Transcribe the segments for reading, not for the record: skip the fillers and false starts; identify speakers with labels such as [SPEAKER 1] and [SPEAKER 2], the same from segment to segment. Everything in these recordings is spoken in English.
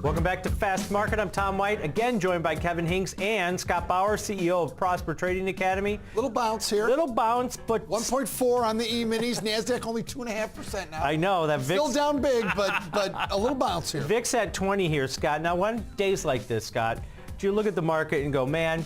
[SPEAKER 1] Welcome back to Fast Market. I'm Tom White, again joined by Kevin Hinks and Scott Bauer, CEO of Prosper Trading Academy.
[SPEAKER 2] Little bounce here.
[SPEAKER 1] Little bounce, but
[SPEAKER 2] 1.4 on the E-minis. NASDAQ only 2.5% now.
[SPEAKER 1] I know that VIX
[SPEAKER 2] still down big, but a little bounce here.
[SPEAKER 1] VIX at 20 here, Scott. Now, on days like this, Scott, do you look at the market and go, man,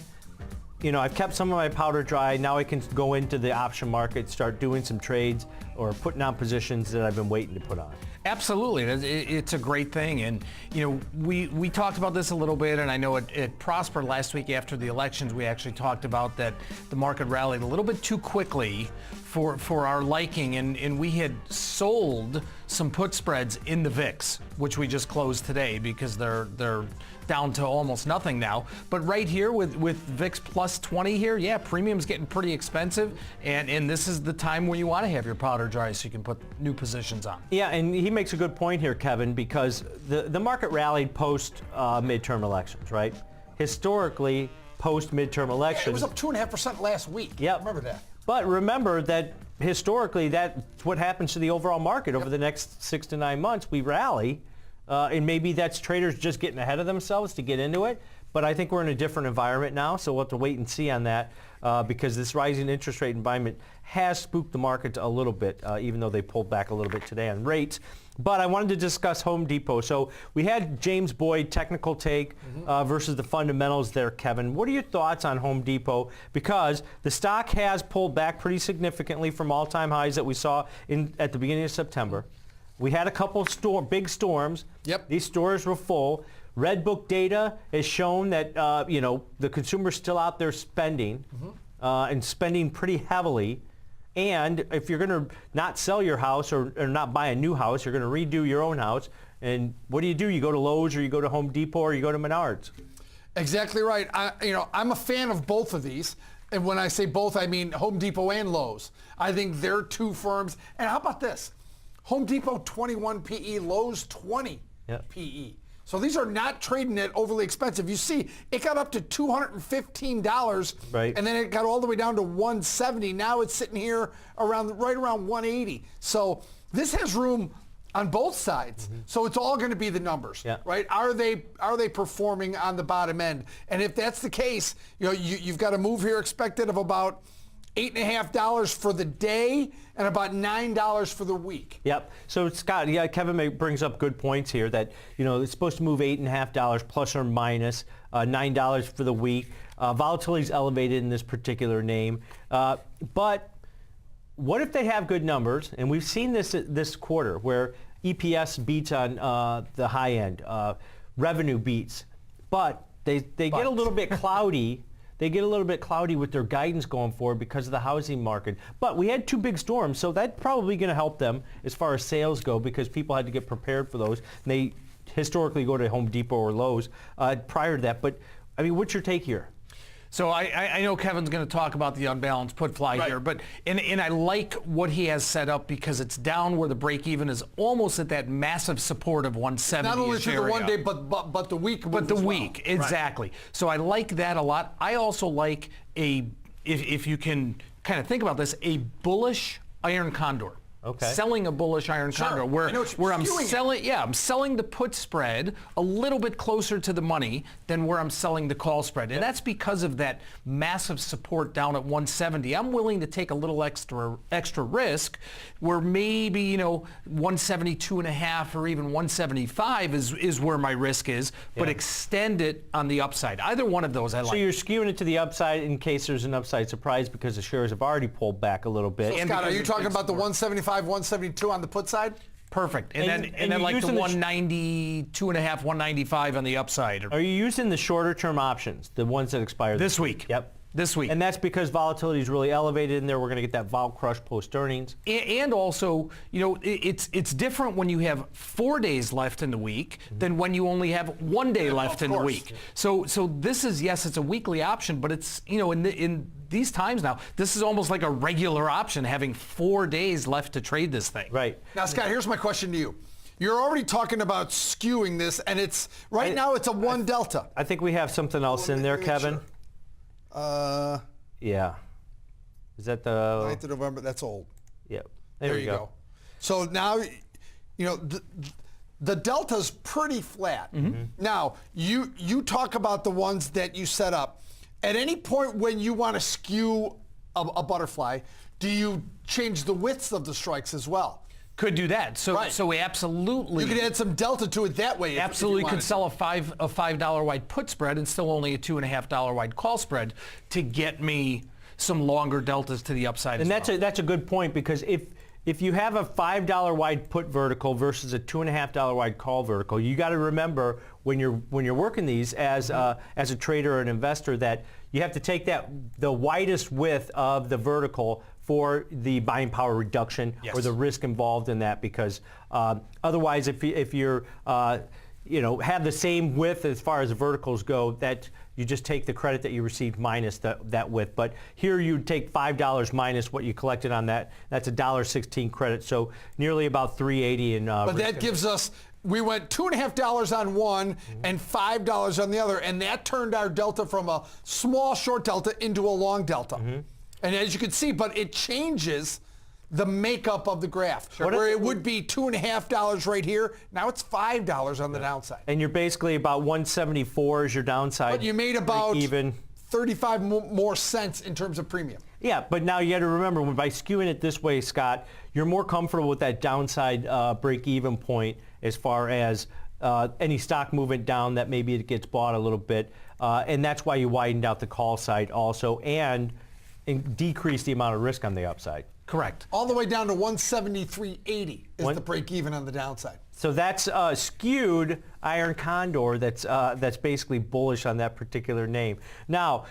[SPEAKER 1] you know, I've kept some of my powder dry. Now I can go into the option market, start doing some trades or putting on positions that I've been waiting to put on.
[SPEAKER 3] Absolutely, it's a great thing, and you know we talked about this a little bit, and I know it prospered last week after the elections. We actually talked about that the market rallied a little bit too quickly for our liking, and we had sold some put spreads in the VIX, which we just closed today because they're down to almost nothing now. But right here with VIX plus 20 here, yeah, premium's getting pretty expensive, and this is the time where you want to have your powder dry so you can put new positions on.
[SPEAKER 1] Yeah, and he makes a good point here, Kevin, because the market rallied post midterm elections, right? Historically, post midterm elections.
[SPEAKER 2] It was up 2.5% last week.
[SPEAKER 1] Yeah,
[SPEAKER 2] remember that.
[SPEAKER 1] But remember that historically, that's what happens to the overall market over the next 6 to 9 months. We rally, and maybe that's traders just getting ahead of themselves to get into it. But I think we're in a different environment now, so we'll have to wait and see on that because this rising interest rate environment has spooked the market a little bit, even though they pulled back a little bit today on rates. But I wanted to discuss Home Depot. So we had James Boyd technical take versus the fundamentals there, Kevin. What are your thoughts on Home Depot? Because the stock has pulled back pretty significantly from all-time highs that we saw at the beginning of September. We had a couple of big storms.
[SPEAKER 2] Yep.
[SPEAKER 1] These stores were full. Red Book data has shown that you know, the consumer's still out there spending and spending pretty heavily. And if you're going to not sell your house or not buy a new house, you're going to redo your own house. And what do? You go to Lowe's or you go to Home Depot or you go to Menards.
[SPEAKER 2] Exactly right. I'm a fan of both of these. And when I say both, I mean Home Depot and Lowe's. I think they're two firms. And how about this? Home Depot 21 PE, Lowe's 20 PE. So these are not trading at overly expensive. You see, it got up to $215,
[SPEAKER 1] right,
[SPEAKER 2] and then it got all the way down to $170. Now it's sitting here right around $180. So this has room on both sides. So it's all going to be the numbers, right? Are they performing on the bottom end? And if that's the case, you know, you've got a move here expected of about $8.50 for the day and about $9 for the week.
[SPEAKER 1] Yep. So Scott, yeah, Kevin brings up good points here that, you know, it's supposed to move $8.50 plus or minus $9 for the week. Volatility is elevated in this particular name, but what if they have good numbers? And we've seen this quarter where EPS beats on the high end, revenue beats, but they get a little bit cloudy. They get a little bit cloudy with their guidance going forward because of the housing market. But we had two big storms, so that's probably going to help them as far as sales go because people had to get prepared for those. And they historically go to Home Depot or Lowe's prior to that. But, I mean, what's your take here?
[SPEAKER 3] So I know Kevin's going to talk about the unbalanced put fly here, but and I like what he has set up because it's down where the break even is almost at that massive support of 170.
[SPEAKER 2] Not only through the one day, but the week.
[SPEAKER 3] But the week, exactly. Right. So I like that a lot. I also like if you can kind of think about this, a bullish iron condor.
[SPEAKER 1] Okay.
[SPEAKER 3] Selling a bullish iron condor where I'm selling the put spread a little bit closer to the money than where I'm selling the call spread. And that's because of that massive support down at 170. I'm willing to take a little extra risk where maybe, you know, 172.5 or even 175 is where my risk is, but extend it on the upside. Either one of those I like.
[SPEAKER 1] So you're skewing it to the upside in case there's an upside surprise because the shares have already pulled back a little bit.
[SPEAKER 2] So Scott, are you talking about the 175, 172 on the put side?
[SPEAKER 3] Perfect. And then like the 192.5, 195 on the upside.
[SPEAKER 1] Are you using the shorter term options, the ones that expire
[SPEAKER 3] this week?
[SPEAKER 1] Yep.
[SPEAKER 3] This week.
[SPEAKER 1] And that's because volatility is really elevated in there. We're going to get that vol crush post earnings.
[SPEAKER 3] And also, you know, it's different when you have 4 days left in the week than when you only have 1 day left in the week. So this is, yes, it's a weekly option, but it's, you know, in these times now, this is almost like a regular option, having 4 days left to trade this thing.
[SPEAKER 1] Right.
[SPEAKER 2] Now, Scott, here's my question to you. You're already talking about skewing this, and it's now it's a one delta.
[SPEAKER 1] I think we have something else in there, Kevin. Yeah. Is that the
[SPEAKER 2] 9th of November? That's old.
[SPEAKER 1] Yeah. There you go.
[SPEAKER 2] So now, the delta's pretty flat. Now, you talk about the ones that you set up. At any point when you want to skew a butterfly, do you change the widths of the strikes as well?
[SPEAKER 3] Could do that. So we absolutely.
[SPEAKER 2] You could add some delta to it that way.
[SPEAKER 3] Absolutely
[SPEAKER 2] if you
[SPEAKER 3] could sell a $5 wide put spread and still only a $2.50 wide call spread to get me some longer deltas to the upside.
[SPEAKER 1] And that's a good point, because if you have a $5 wide put vertical versus a $2.50 wide call vertical, you got to remember when you're working these as a trader or an investor that you have to take the widest width of the vertical for the buying power reduction or the risk involved in that, because otherwise if you're have the same width as far as the verticals go, that you just take the credit that you received minus that width. But here you take $5 minus what you collected on that. That's $1.16 credit, so nearly about $3.80 in.
[SPEAKER 2] But that gives us. We went $2.50 on one and $5 on the other, and that turned our delta from a small short delta into a long delta. And as you can see, but it changes the makeup of the graph. Where it would be $2.50 right here, now it's $5 on the downside.
[SPEAKER 1] And you're basically about 174 is your downside.
[SPEAKER 2] But you made about
[SPEAKER 1] even
[SPEAKER 2] 35 more cents in terms of premium.
[SPEAKER 1] Yeah, but now you got to remember, by skewing it this way, Scott, you're more comfortable with that downside break-even point as far as any stock movement down that maybe it gets bought a little bit. And that's why you widened out the call side also and decrease the amount of risk on the upside.
[SPEAKER 3] Correct.
[SPEAKER 2] All the way down to 173.80 is the break-even on the downside.
[SPEAKER 1] So that's skewed iron condor that's basically bullish on that particular name. Now,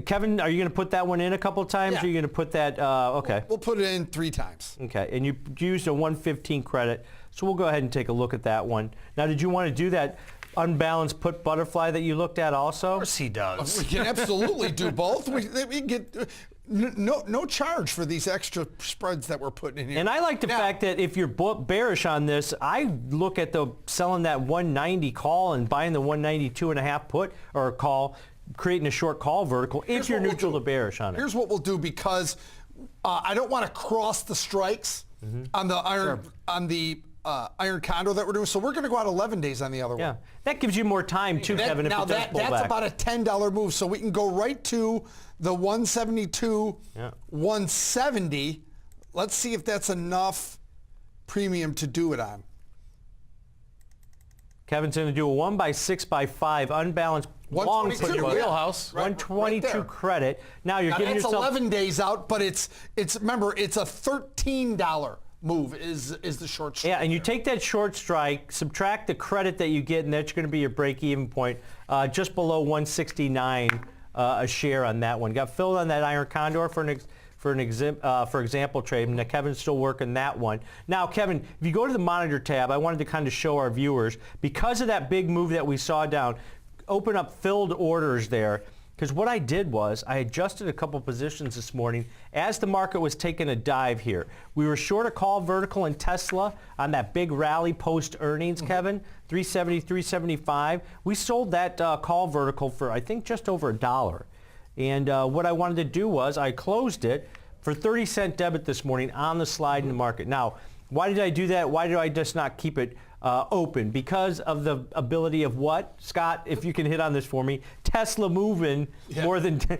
[SPEAKER 1] Kevin, are you going to put that one in a couple of times?
[SPEAKER 2] Yeah.
[SPEAKER 1] Or are you going to put that, okay.
[SPEAKER 2] We'll put it in 3 times.
[SPEAKER 1] Okay, and you used a 115 credit, so we'll go ahead and take a look at that one. Now, did you want to do that unbalanced put butterfly that you looked at also?
[SPEAKER 3] Of course he does.
[SPEAKER 2] We can absolutely do both. We get no charge for these extra spreads that we're putting in here.
[SPEAKER 1] And I like the fact that if you're bearish on this, I look at the selling that 190 call and buying the 192.5 put or call, creating a short call vertical if you're neutral to bearish on it.
[SPEAKER 2] Here's what we'll do, because I don't want to cross the strikes on the iron condor that we're doing. So we're going to go out 11 days on the other one.
[SPEAKER 1] That gives you more time too, Kevin, if it does pull
[SPEAKER 2] that's
[SPEAKER 1] back.
[SPEAKER 2] about a $10 move. So we can go right to the 172, 170. Let's see if that's enough premium to do it on.
[SPEAKER 1] Kevin's going to do a 1x6x5 unbalanced long put
[SPEAKER 3] in your wheelhouse.
[SPEAKER 1] 122 credit. Now you're giving
[SPEAKER 2] it's
[SPEAKER 1] yourself
[SPEAKER 2] 11 days out, but it's remember, it's a $13 move is the short strike.
[SPEAKER 1] Yeah, and you take that short strike, subtract the credit that you get, and that's going to be your break-even point, just below 169 a share on that one. Got filled on that iron condor for example trade. Now Kevin's still working that one. Now, Kevin, if you go to the monitor tab, I wanted to kind of show our viewers, because of that big move that we saw down, open up filled orders there. Because what I did was I adjusted a couple positions this morning as the market was taking a dive here. We were short a call vertical in Tesla on that big rally post earnings, Kevin, 370, 375. We sold that call vertical for, I think, just over $1. And what I wanted to do was I closed it for 30-cent debit this morning on the slide in the market. Now, why did I do that? Why did I just not keep it open? Because of the ability of what, Scott, if you can hit on this for me, Tesla moving more than $20,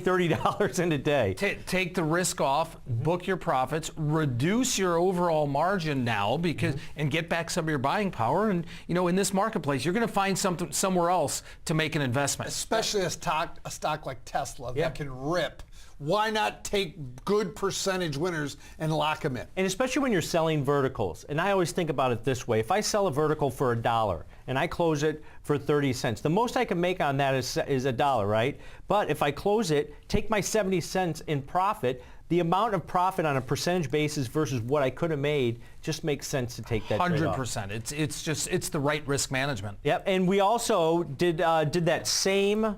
[SPEAKER 1] $30 in a day.
[SPEAKER 3] Take the risk off, book your profits, reduce your overall margin now, because and get back some of your buying power. And in this marketplace, you're going to find something somewhere else to make an investment.
[SPEAKER 2] Especially a stock like Tesla that can rip. Why not take good percentage winners and lock them in? And
[SPEAKER 1] especially when you're selling verticals. And I always think about it this way. If I sell a vertical for $1 and I close it for 30 cents, the most I can make on that is $1, right? But if I close it, take my 70 cents in profit, the amount of profit on a percentage basis versus what I could have made just makes sense to take that
[SPEAKER 3] 100%. It's the right risk management.
[SPEAKER 1] Yep. And we also did that same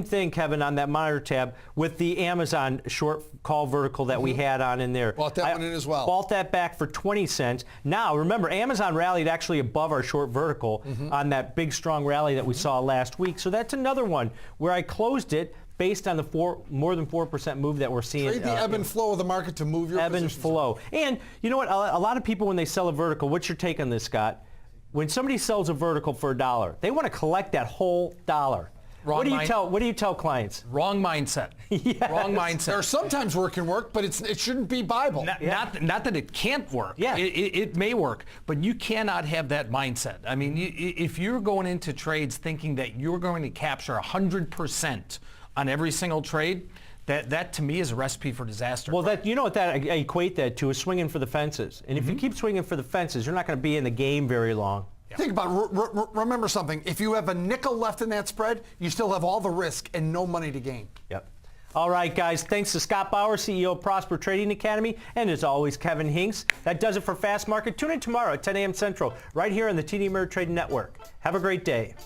[SPEAKER 1] thing, Kevin, on that monitor tab with the Amazon short call vertical that we had on in there.
[SPEAKER 2] Bought that one in as well.
[SPEAKER 1] Bought that back for 20 cents. Now, remember, Amazon rallied actually above our short vertical on that big, strong rally that we saw last week. So that's another one where I closed it based on the more than 4% move that we're seeing.
[SPEAKER 2] Trade the ebb and flow of the market to move your
[SPEAKER 1] ebb and
[SPEAKER 2] positions.
[SPEAKER 1] flow. And you know what? A lot of people, when they sell a vertical, what's your take on this, Scott? When somebody sells a vertical for $1, they want to collect that whole dollar. What do you tell clients?
[SPEAKER 3] Wrong mindset.
[SPEAKER 1] Yes.
[SPEAKER 3] Wrong mindset.
[SPEAKER 2] There are sometimes work can work, but it shouldn't be Bible.
[SPEAKER 3] Not that it can't work.
[SPEAKER 1] Yeah.
[SPEAKER 3] It may work, but you cannot have that mindset. I mean, if you're going into trades thinking that you're going to capture 100% on every single trade, that to me is a recipe for disaster.
[SPEAKER 1] Well, you know what I equate that to is swinging for the fences. And if you keep swinging for the fences, you're not going to be in the game very long.
[SPEAKER 2] Think about it. Remember something. If you have a nickel left in that spread, you still have all the risk and no money to gain.
[SPEAKER 1] Yep. All right, guys. Thanks to Scott Bauer, CEO of Prosper Trading Academy, and as always, Kevin Hinks. That does it for Fast Market. Tune in tomorrow at 10 a.m. Central, right here on the TD Ameritrade Network. Have a great day.